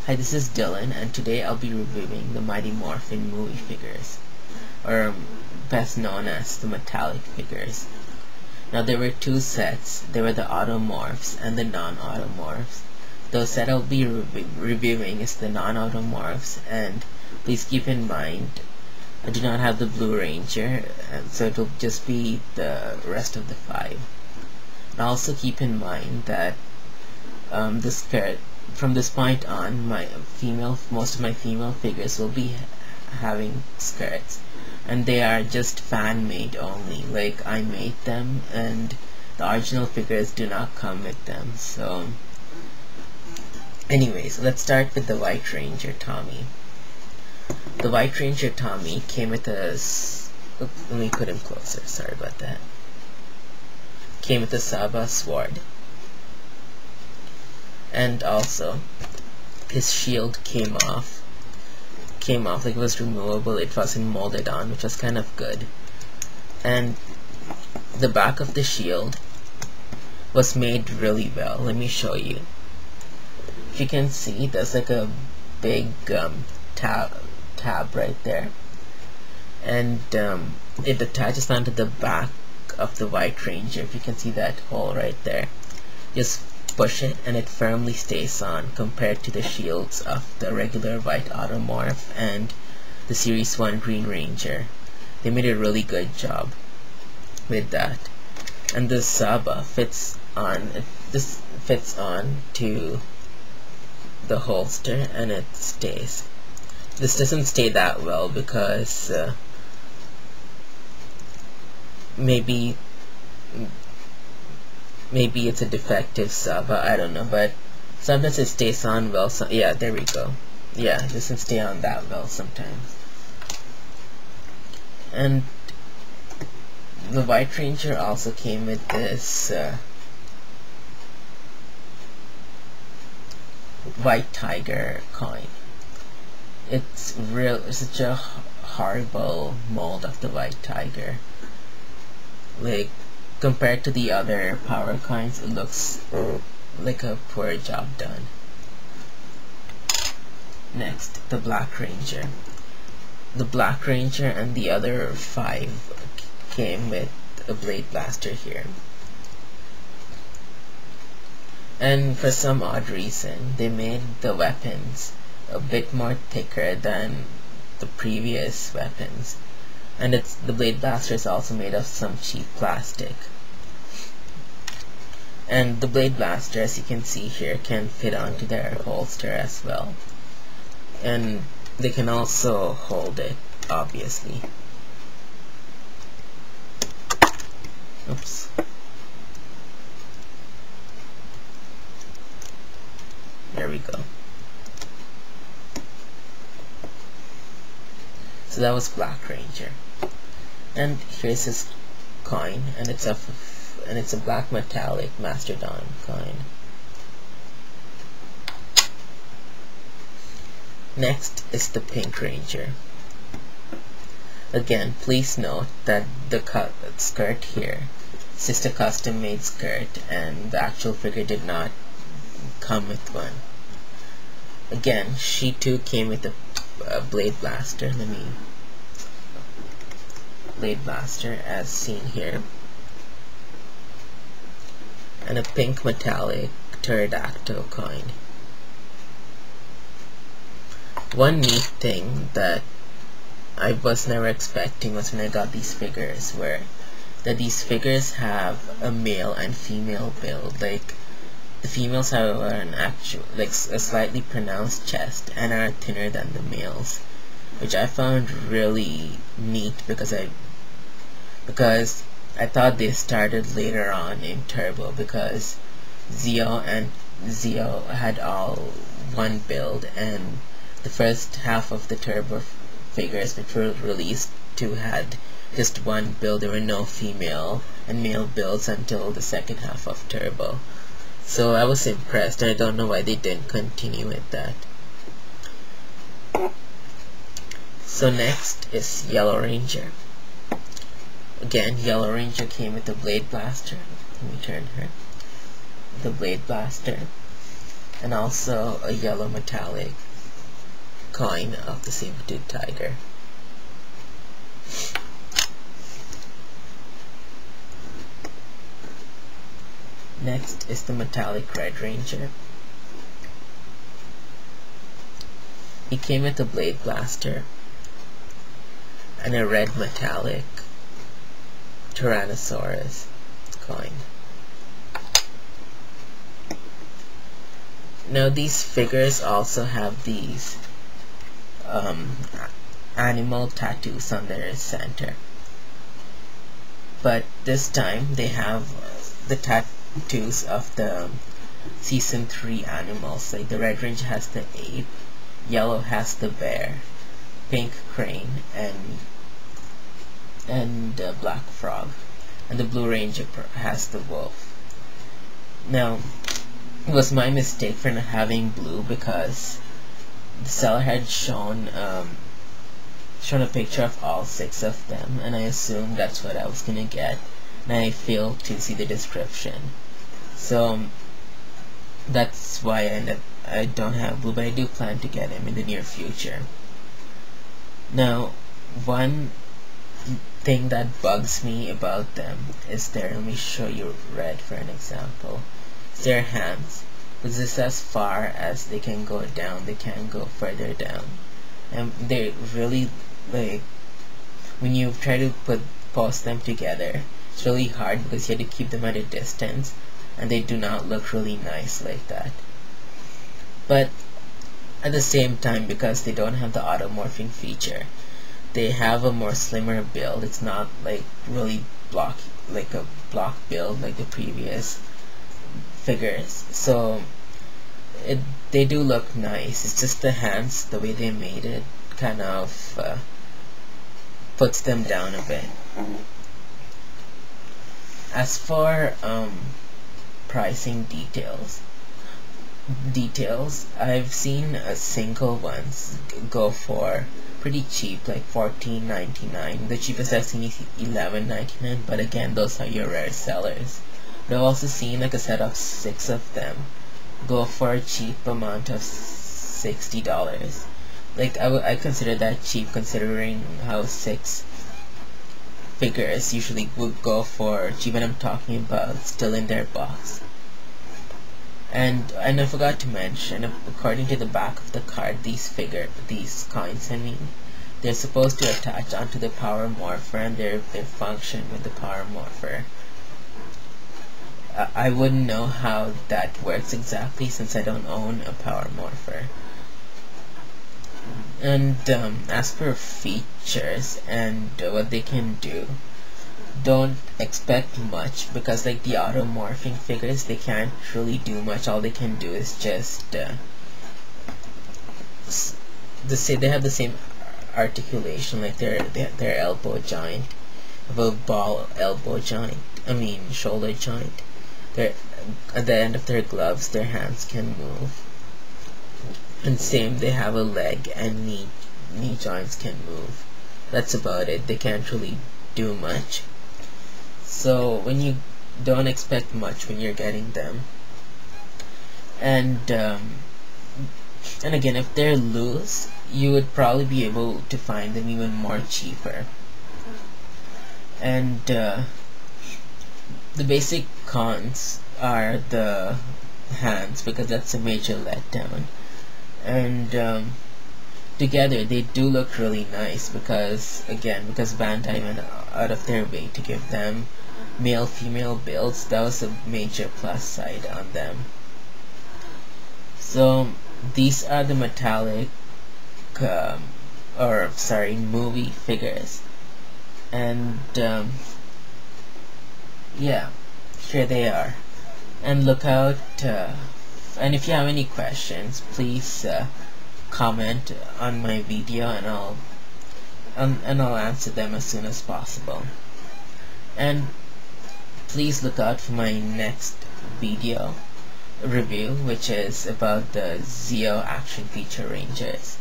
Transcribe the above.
Hi, this is Dylan, and today I'll be reviewing the Mighty Morphin movie figures, or best known as the metallic figures. Now there were two sets. There were the automorphs and the non-automorphs. The set I'll be reviewing is the non-automorphs, and please keep in mind I do not have the Blue Ranger, and so it'll just be the rest of the 5. And also keep in mind that the skirt, from this point on, most of my female figures will be having skirts, and they are just fan made only. Like, I made them, and the original figures do not come with them. So, anyways, let's start with the White Ranger Tommy. The White Ranger Tommy came with a let me put him closer. Sorry about that. Came with a Saba sword. And also, his shield came off like it was removable. It wasn't molded on, which was kind of good. And the back of the shield was made really well. Let me show you. If you can see, there's like a big tab right there, and it attaches onto the back of the White Ranger. If you can see that hole right there, just push it and it firmly stays on, compared to the shields of the regular white automorph and the Series 1 Green Ranger. They made a really good job with that. And the Saba fits on, this fits on to the holster and it stays. This doesn't stay that well because maybe it's a defective Saba, I don't know, but sometimes it stays on well. So yeah, there we go. Yeah, it doesn't stay on that well sometimes. And the White Ranger also came with this White Tiger coin. It's such a horrible mold of the White Tiger. Like, compared to the other power coins, it looks like a poor job done. Next, the Black Ranger. The Black Ranger and the other 5 came with a Blade Blaster here. And for some odd reason, they made the weapons a bit more thicker than the previous weapons. And the Blade Blaster is also made of some cheap plastic. And the Blade Blaster, as you can see here, can fit onto their holster as well. And they can also hold it, obviously. Oops. There we go. So that was Black Ranger. And here's his coin, and it's a black metallic Mastodon coin. Next is the Pink Ranger. Again, please note that the skirt here is just a custom made skirt, and the actual figure did not come with one. Again, she too came with a Blade Blaster. Blade Blaster as seen here, and a pink metallic pterodactyl coin. One neat thing that I was never expecting was when I got these figures, that these figures have a male and female build. Like, the females have a slightly pronounced chest and are thinner than the males, which I found really neat because I thought they started later on in Turbo, because Zeo had all one build, and the first half of the Turbo figures which were released had just one build. There were no female and male builds until the second half of Turbo. So I was impressed, and I don't know why they didn't continue with that. So next is Yellow Ranger. Again, Yellow Ranger came with the Blade Blaster. Let me turn her. The Blade Blaster. and also a yellow metallic coin of the saber-tooth tiger. Next is the metallic Red Ranger. He came with a blade blaster and a red metallic Tyrannosaurus coin. Now these figures also have these animal tattoos on their center, but this time they have the tattoos of the season 3 animals. Like the Red Ranger has the ape, yellow has the bear, pink crane, and black frog, and the Blue Ranger has the wolf. Now it was my mistake for not having blue because the seller had shown a picture of all 6 of them, and I assumed that's what I was gonna get, and I failed to see the description. So that's why I don't have blue, but I do plan to get him in the near future. Now, one thing that bugs me about them is let me show you red for an example. It's their hands. Because this is as far as they can go down, they can't go further down. And they really, like, when you try to post them together, it's really hard because you have to keep them at a distance, and they do not look really nice like that. But at the same time, because they don't have the automorphing feature, they have a more slimmer build. It's not like really like a block build like the previous figures. So they do look nice. It's just the hands, the way they made it, kind of puts them down a bit. As for pricing details, I've seen single ones go for pretty cheap, like $14.99. The cheapest I've seen is $11.99, but again, those are your rare sellers. But I've also seen like a set of 6 of them go for a cheap amount of $60. Like I consider that cheap, considering how 6 figures usually would go for cheap, and I'm talking about still in their box. And I forgot to mention, according to the back of the card, these coins, they're supposed to attach onto the Power Morpher, and their function with the Power Morpher. I wouldn't know how that works exactly since I don't own a Power Morpher. And as for features and what they can do, don't expect much, because like the automorphing figures, they can't really do much. All they can do is just they have the same articulation, like their elbow joint, have a ball elbow joint, shoulder joint. At the end of their gloves, their hands can move, and same, they have a leg and knee joints can move. That's about it. They can't really do much. So when you don't expect much when you're getting them, and again, if they're loose, you would probably be able to find them even more cheaper. And the basic cons are the hands, because that's a major letdown. And together they do look really nice, because Bandai went out of their way to give them male-female builds. That was a major plus side on them. So these are the metallic movie figures, and yeah, here they are. And look out, and if you have any questions, please comment on my video, and I'll answer them as soon as possible. And please look out for my next video review, which is about the Zeo Action Feature Rangers.